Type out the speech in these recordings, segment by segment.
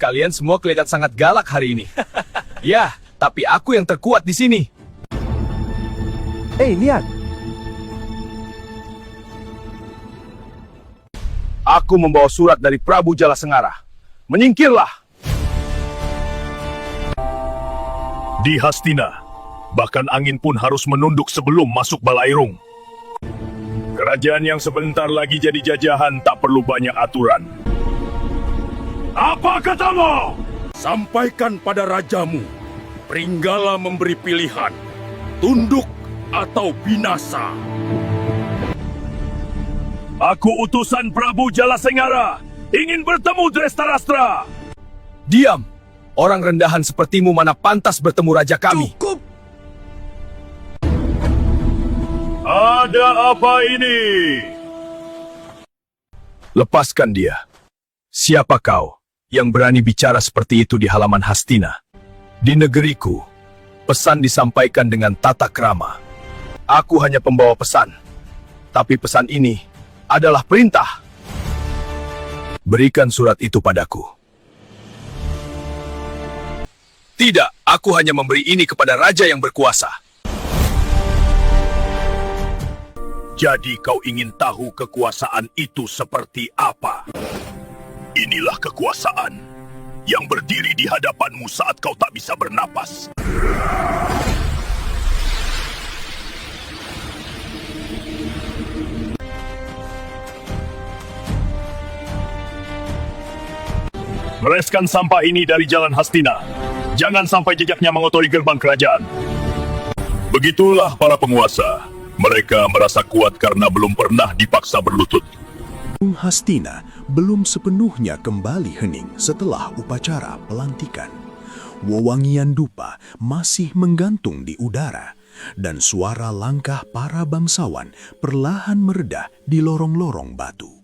Kalian semua kelihatan sangat galak hari ini. Ya, tapi aku yang terkuat di sini. Lihat. Aku membawa surat dari Prabu Jalasengara. Menyingkirlah! Di Hastina, bahkan angin pun harus menunduk sebelum masuk Balairung. Kerajaan yang sebentar lagi jadi jajahan tak perlu banyak aturan. Apa katamu? Sampaikan pada rajamu. Pringgala memberi pilihan. Tunduk atau binasa. Aku utusan Prabu Jalasengara. Ingin bertemu Drestarastra. Diam! Orang rendahan sepertimu mana pantas bertemu raja kami. Cukup! Ada apa ini? Lepaskan dia. Siapa kau yang berani bicara seperti itu di halaman Hastina? Di negeriku, pesan disampaikan dengan tata krama. Aku hanya pembawa pesan. Tapi pesan ini adalah perintah. Berikan surat itu padaku. Tidak, aku hanya memberi ini kepada raja yang berkuasa. Jadi kau ingin tahu kekuasaan itu seperti apa? Inilah kekuasaan yang berdiri di hadapanmu saat kau tak bisa bernapas. Bereskan sampah ini dari jalan Hastina. Jangan sampai jejaknya mengotori gerbang kerajaan. Begitulah para penguasa. Mereka merasa kuat karena belum pernah dipaksa berlutut. Hastina belum sepenuhnya kembali hening setelah upacara pelantikan. Wewangian dupa masih menggantung di udara, dan suara langkah para bangsawan perlahan meredah di lorong-lorong batu.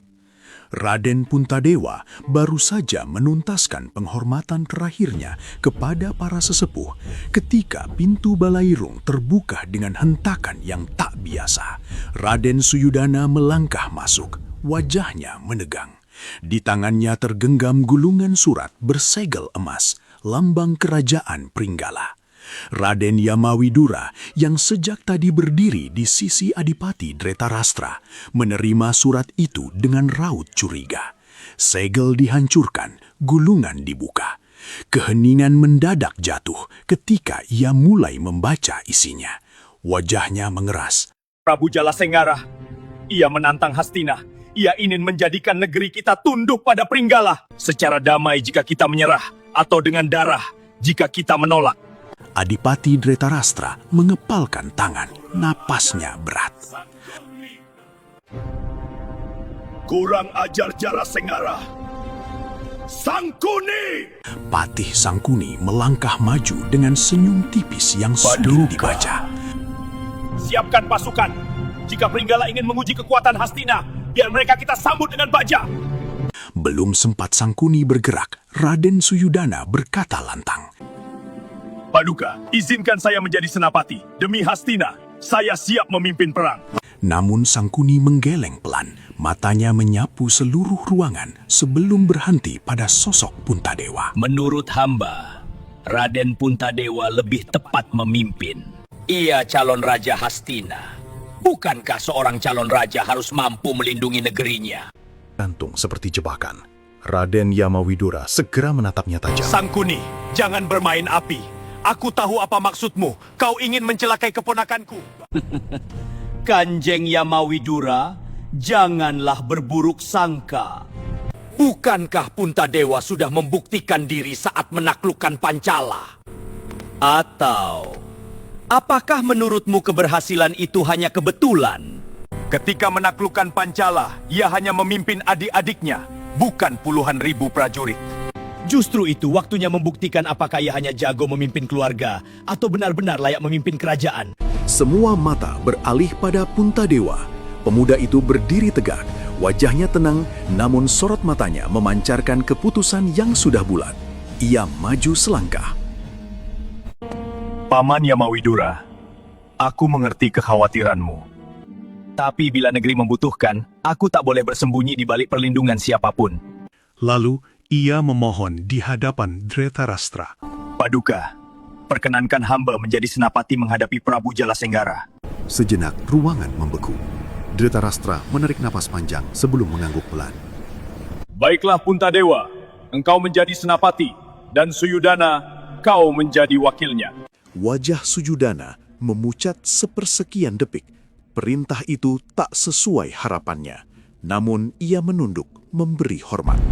Raden Puntadewa baru saja menuntaskan penghormatan terakhirnya kepada para sesepuh ketika pintu Balairung terbuka dengan hentakan yang tak biasa. Raden Suyudana melangkah masuk, wajahnya menegang. Di tangannya tergenggam gulungan surat bersegel emas, lambang kerajaan Pringgala. Raden Yamawidura yang sejak tadi berdiri di sisi Adipati Dretarastra menerima surat itu dengan raut curiga. Segel dihancurkan, gulungan dibuka. Keheningan mendadak jatuh ketika ia mulai membaca isinya. Wajahnya mengeras. Prabu Jalasengara, ia menantang Hastina. Ia ingin menjadikan negeri kita tunduk pada Pringgala. Secara damai jika kita menyerah, atau dengan darah jika kita menolak. Adipati Dretarastra mengepalkan tangan, napasnya berat. Kurang ajar Jalasengara. Sangkuni! Patih Sangkuni melangkah maju dengan senyum tipis yang sulit dibaca. Siapkan pasukan. Jika Pringgala ingin menguji kekuatan Hastina, biar mereka kita sambut dengan baja. Belum sempat Sangkuni bergerak, Raden Suyudana berkata lantang. Paduka, izinkan saya menjadi senapati. Demi Hastina, saya siap memimpin perang. Namun Sangkuni menggeleng pelan, matanya menyapu seluruh ruangan sebelum berhenti pada sosok Puntadewa. Menurut hamba, Raden Puntadewa lebih tepat memimpin. Ia calon Raja Hastina. Bukankah seorang calon raja harus mampu melindungi negerinya? Gantung seperti jebakan. Raden Yamawidura segera menatapnya tajam. Sangkuni, jangan bermain api. Aku tahu apa maksudmu. Kau ingin mencelakai keponakanku. Kanjeng Yamawidura, janganlah berburuk sangka. Bukankah Puntadewa sudah membuktikan diri saat menaklukkan Pancala? Atau apakah menurutmu keberhasilan itu hanya kebetulan? Ketika menaklukkan Pancala, ia hanya memimpin adik-adiknya, bukan puluhan ribu prajurit. Justru itu waktunya membuktikan apakah ia hanya jago memimpin keluarga atau benar-benar layak memimpin kerajaan. Semua mata beralih pada Puntadewa. Pemuda itu berdiri tegak, wajahnya tenang, namun sorot matanya memancarkan keputusan yang sudah bulat. Ia maju selangkah. Paman Yamawidura, aku mengerti kekhawatiranmu. Tapi bila negeri membutuhkan, aku tak boleh bersembunyi di balik perlindungan siapapun. Lalu, Ia memohon di hadapan Dhritarashtra. Paduka, perkenankan hamba menjadi senapati menghadapi Prabu Jalasenggara. Sejenak ruangan membeku. Dhritarashtra menarik napas panjang sebelum mengangguk pelan. Baiklah Puntadewa, engkau menjadi senapati, dan Suyudana, kau menjadi wakilnya. Wajah Sujudana memucat sepersekian detik. Perintah itu tak sesuai harapannya. Namun ia menunduk memberi hormat.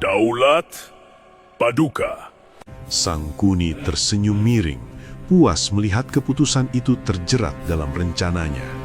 Daulat Paduka. Sang Kuni tersenyum miring, puas melihat keputusan itu terjerat dalam rencananya.